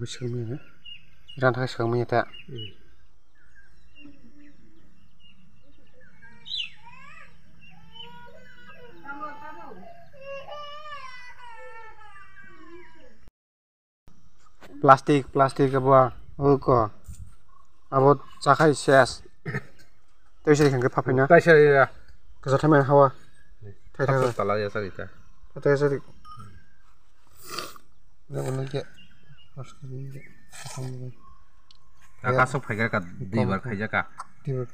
Bersama rantai sekarang tak. Plastik apa? Kok. Abot cakai ses. Tapi sih kan kepapnya. Tai sih ya. Kesana main hawa. Tapi salah ya sakit ya. Tapi sih. Nggak boleh ya. Harus ini. Kakak sok pakai kat di bar pakai kak. Di bar.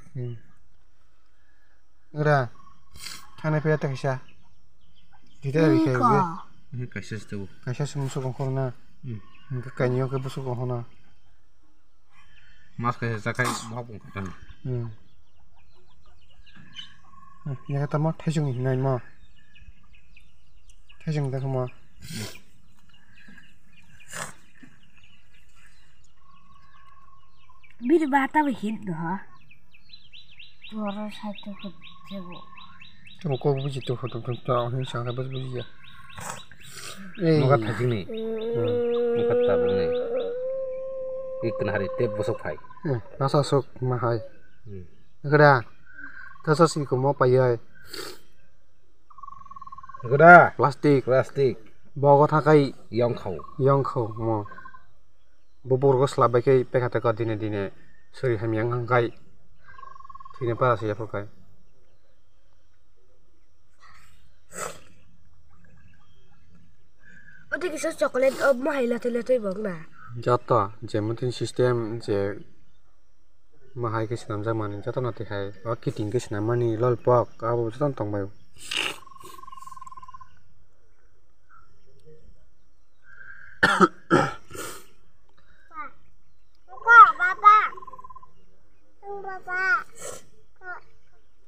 Udah. Karena pihak tak bisa. Tidak ada kayak gitu. Ini kasih tuh. Kasih semua suka corona. Kayaknya ke busuk corona. Mas kasih sakai mau pun kan. Ya kata mau thajung ini mau. Thajung dah semua. Bir bata bikin dah. Tuara satu kecil. Coba kau buji tu foto tu tahu ni sangat bagus buji ya. Muka thajung ni. Muka tabung ni. Ikan hari teh busuk pai. Rasa sok mahal. Kerana rasa sih kau mau payah. Kerana Plastik. Bawa thakai yang kau mau. Bubur kau selabai ke pekata kau dine seri ham yang hangkai. Tine para siapa kai. Ada kisah coklat mahal lah bang na. Jatuh, jemutin sistem je mahal ke senam zaman jatuh nanti hai. Waktu tinggi senam ni lolpok, apa betul tentang bayu.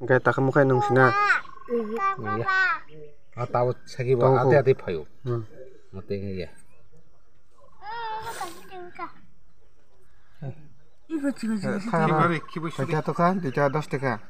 Kayak tak kamu kayak nung sina. tahu segi bawa hati-hati payu. Mati ya. Ikut Tidak kan? Tidak 10 kan? Tidak 10 kan?